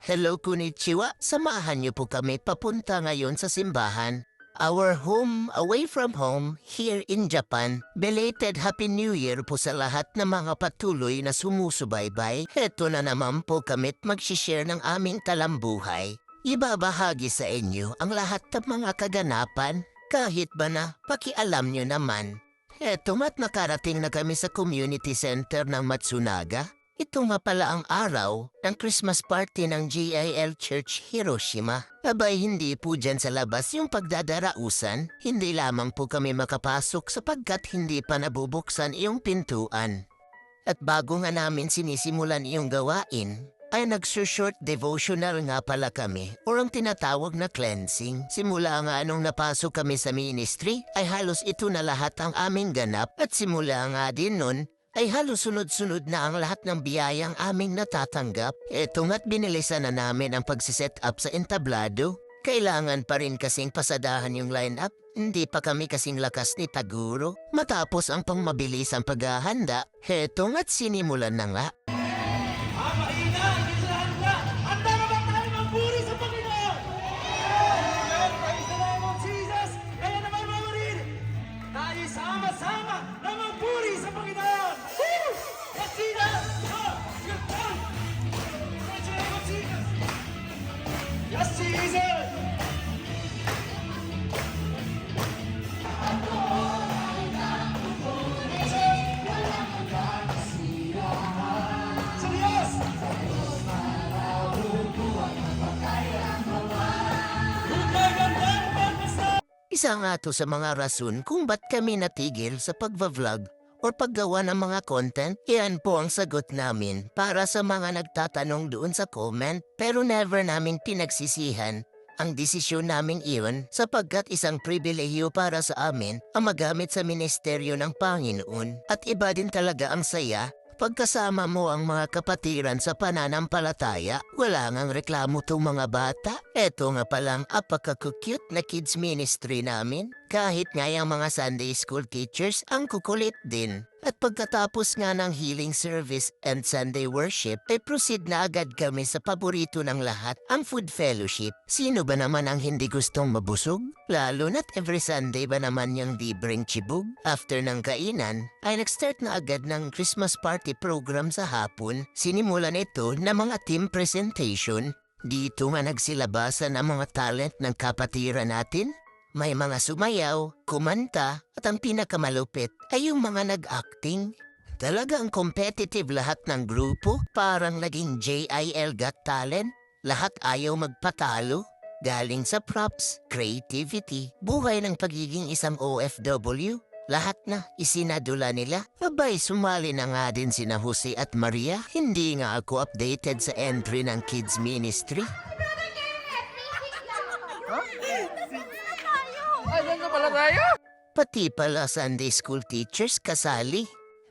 Hello, konnichiwa. Samahan niyo po kami papunta ngayon sa simbahan. Our home, away from home, here in Japan. Belated Happy New Year po sa lahat ng mga patuloy na sumusubaybay. Heto na naman po kami't mag-share ng aming talambuhay. Ibabahagi sa inyo ang lahat ng mga kaganapan. Kahit ba na, pakialam nyo naman. Heto mat nakarating na kami sa community center ng Matsunaga. Ito nga pala ang araw ng Christmas party ng GIL Church Hiroshima. Abay hindi po dyan sa labas yung pagdadarausan, hindi lamang po kami makapasok sapagkat hindi pa nabubuksan yung pintuan. At bago nga namin sinisimulan yung gawain, ay nagsushort devotional nga pala kami o ang tinatawag na cleansing. Simula nga nung napasok kami sa ministry ay halos ito na lahat ang aming ganap at simula nga din nun ay halos sunod-sunod na ang lahat ng biyayang aming natatanggap. Eto nga't binilisan na namin ang pagsiset up sa entablado. Kailangan pa rin kasing pasadahan yung line-up. Hindi pa kami kasing lakas ni Taguro. Matapos ang pangmabilis ang paghahanda, eto nga't sinimulan na nga. Mahina! Hindi sila handa! Handa na ba tayo magpuri sa Panginoon? Amen! Praise the name of Jesus! Kaya naman mga murid, tayo sama-sama na magpuri sa Panginoon! Woo! Yes, Jesus! Good time! Praise the name of Jesus! Yes, Jesus! Serious! Isa nga to sa mga rason kung ba't kami natigil sa pagva-vlog o paggawa ng mga content. Yan po ang sagot namin para sa mga nagtatanong doon sa comment. Pero never naming pinagsisihan ang desisyon naming iyon sapagkat isang pribilehiyo para sa amin ang magamit sa ministeryo ng Panginoon. At iba din talaga ang saya pagkasama mo ang mga kapatiran sa pananampalataya. Wala ngang reklamo tong mga bata. Eto nga palang apaka-cute na kids ministry namin. Kahit nga yung mga Sunday school teachers ang kukulit din. At pagkatapos nga ng healing service and Sunday worship, ay proceed na agad kami sa paborito ng lahat, ang food fellowship. Sino ba naman ang hindi gustong mabusog? Lalo na't every Sunday ba naman yung libreng chibog? After ng kainan, ay nag-start na agad ng Christmas party program sa hapon. Sinimulan ito na mga team presentation. Dito nga nagsilabasan ang mga talent ng kapatiran natin. May mga sumayaw, kumanta, at ang pinakamalupit ay yung mga nag-acting. Talagang competitive lahat ng grupo, parang naging JIL Got Talent. Lahat ayaw magpatalo. Galing sa props, creativity, buhay ng pagiging isang OFW. Lahat na isinadula nila. Abay, sumali na nga din sina Jose at Maria. Hindi nga ako updated sa entry ng kids ministry. Ayan na pala tayo! Pati pala Sunday school teachers kasali.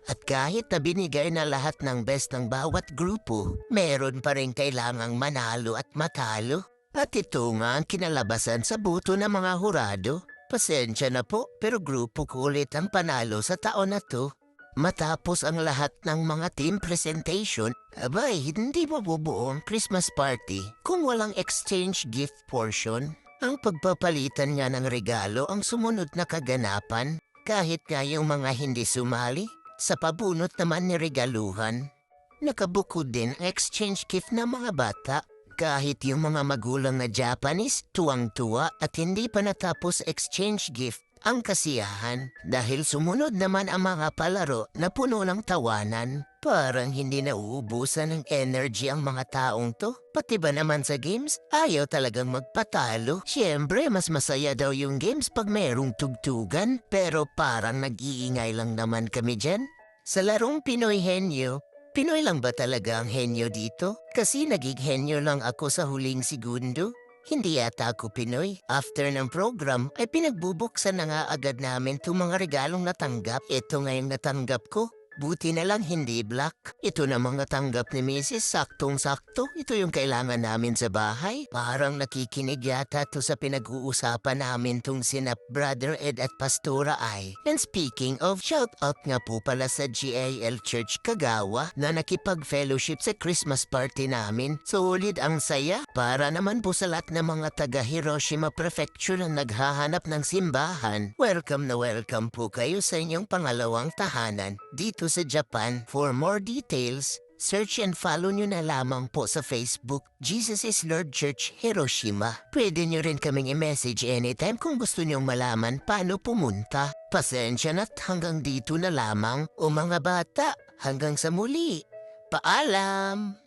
At kahit na binigay na lahat ng best ng bawat grupo, meron pa rin kailangang manalo at matalo. At ito nga ang kinalabasan sa buto ng mga hurado. Pasensya na po, pero grupo ko ulit ang panalo sa taon na to. Matapos ang lahat ng mga team presentation, abay, hindi mabubuo ang Christmas party kung walang exchange gift portion. Ang pagpapalitan nga ng regalo ang sumunod na kaganapan, kahit nga yung mga hindi sumali, sa pabunot naman ni regaluhan. Nakabukod din ang exchange gift ng mga bata, kahit yung mga magulang na Japanese, tuwang-tuwa at hindi pa natapos exchange gift ang kasiyahan dahil sumunod naman ang mga palaro na puno ng tawanan. Parang hindi nauubusan ng energy ang mga taong to. Pati ba naman sa games, ayaw talagang magpatalo. Siyempre, mas masaya daw yung games pag mayroong tugtugan. Pero parang nag-iingay lang naman kami dyan. Sa larong Pinoy Henyo, Pinoy lang ba talaga ang henyo dito? Kasi naging henyo lang ako sa huling segundo. Hindi yata ako Pinoy. After ng program, ay pinagbubuksan na nga agad namin itong mga regalong natanggap. Ito nga yung natanggap ko. Buti na lang hindi black. Ito na mga tanggap ni Mrs. Saktong-sakto. Ito yung kailangan namin sa bahay. Parang nakikinig yata to sa pinag-uusapan namin tong sina Brother Ed at Pastora Ai. And speaking of, shout out nga po pala sa GAL Church Kagawa na nakipag-fellowship sa Christmas party namin. Solid ang saya. Para naman po sa lahat ng mga taga Hiroshima Prefecture na naghahanap ng simbahan. Welcome na welcome po kayo sa inyong pangalawang tahanan dito sa Japan. For more details, search and follow nyo na lamang po sa Facebook, Jesus is Lord Church Hiroshima. Pwede nyo rin kaming i-message anytime kung gusto nyong malaman paano pumunta. Pasensya na't hanggang dito na lamang o mga bata. Hanggang sa muli. Paalam!